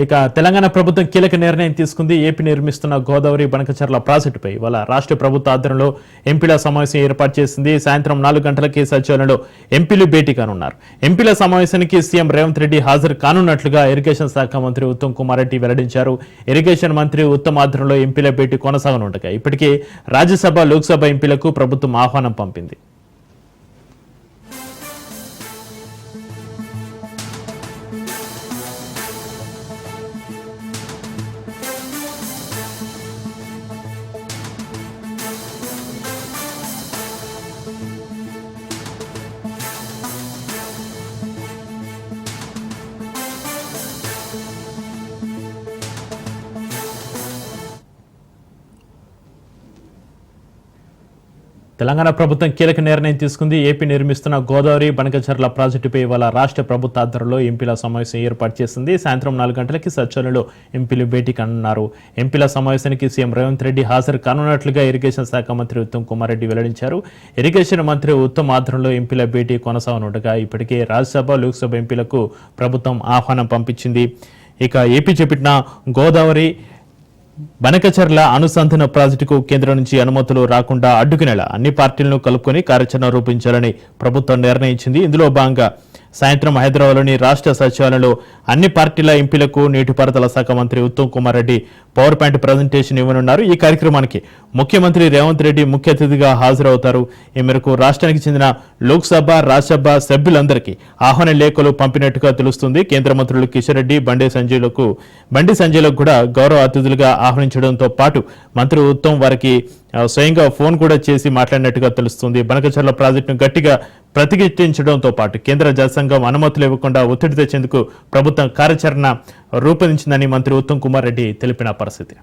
ఇక తెలంగాణ ప్రభుత్వం కీలక నిర్ణయం తీసుకుంది. ఏపీ నిర్మిస్తున్న గోదావరి బనకచర్ల ప్రాజెక్టుపై ఇవాళ రాష్ట్ర ప్రభుత్వ ఆధ్వర్యంలో ఎంపీల సమావేశం ఏర్పాటు చేసింది. సాయంత్రం 4 గంటలకి సచివాలయంలో ఎంపీలు భేటీ కానున్నారు. ఎంపీల సమావేశానికి సీఎం రేవంత్ రెడ్డి హాజరు కానున్నట్లుగా ఇరిగేషన్ శాఖ మంత్రి ఉత్తమ్ కుమార్ రెడ్డి వెల్లడించారు. ఇరిగేషన్ మంత్రి ఉత్తమ్ ఆధ్వర్యంలో ఎంపీల భేటీ కొనసాగనుండగా ఇప్పటికే రాజ్యసభ, లోక్సభ ఎంపీలకు ప్రభుత్వం ఆహ్వానం పంపింది. తెలంగాణ ప్రభుత్వం కీలక నిర్ణయం తీసుకుంది. ఏపీ నిర్మిస్తున్న గోదావరి బనకచర్ల ప్రాజెక్టుపై ఇవాళ రాష్ట్ర ప్రభుత్వ ఆధ్వర్యంలో ఎంపీల సమావేశం ఏర్పాటు చేసింది. సాయంత్రం 4 గంటలకి సచివాలయంలో ఎంపీలు భేటీ కానున్నారు. ఎంపీల సమావేశానికి సీఎం రేవంత్ రెడ్డి హాజరు కానున్నట్లుగా ఇరిగేషన్ శాఖ మంత్రి ఉత్తమ్ కుమార్ రెడ్డి వెల్లడించారు. ఇరిగేషన్ మంత్రి ఉత్తమ్ ఆధ్వర్యంలో ఎంపీల భేటీ కొనసాగనుండగా ఇప్పటికే రాజ్యసభ, లోక్సభ ఎంపీలకు ప్రభుత్వం ఆహ్వానం పంపించింది. ఇక ఏపీ చేపట్టిన గోదావరి బనకచర్ల అనుసంధాన ప్రాజెక్టుకు కేంద్రం నుంచి అనుమతులు రాకుండా అడ్డుకునేలా అన్ని పార్టీలను కలుపుకొని కార్యాచరణ రూపించాలని ప్రభుత్వం నిర్ణయించింది. ఇందులో భాగంగా సాయంత్రం హైదరాబాద్లోని రాష్ట్ర సచివాలయంలో అన్ని పార్టీల ఎంపీలకు నీటిపారుదల శాఖ మంత్రి Uttam Kumar Reddy power point presentation ఇవ్వనున్నారు. ఈ కార్యక్రమానికి ముఖ్యమంత్రి రేవంత్ రెడ్డి ముఖ్య అతిథిగా హాజరవుతారు. ఈ మేరకు రాష్ట్రానికి చెందిన లోక్సభ, రాజ్యసభ సభ్యులందరికీ ఆహ్వాన లేఖలు పంపినట్టుగా తెలుస్తుంది. కేంద్ర మంత్రులు కిషన్ రెడ్డి, బండి సంజయ్లకు కూడా గౌరవ అతిథులుగా ఆహ్వానించడంతో పాటు మంత్రి ఉత్తమ్ వారికి స్వయంగా ఫోన్ కూడా చేసి మాట్లాడినట్టుగా తెలుస్తుంది. బనకచర్ల ప్రాజెక్టును గట్టిగా ప్రతిఘటించడంతో పాటు కేంద్ర జలసంఘం అనుమతులు ఇవ్వకుండా ఒత్తిడి తెచ్చేందుకు ప్రభుత్వం కార్యాచరణ రూపొందించిందని మంత్రి ఉత్తమ్ కుమార్ రెడ్డి తెలిపిన పరిస్థితి.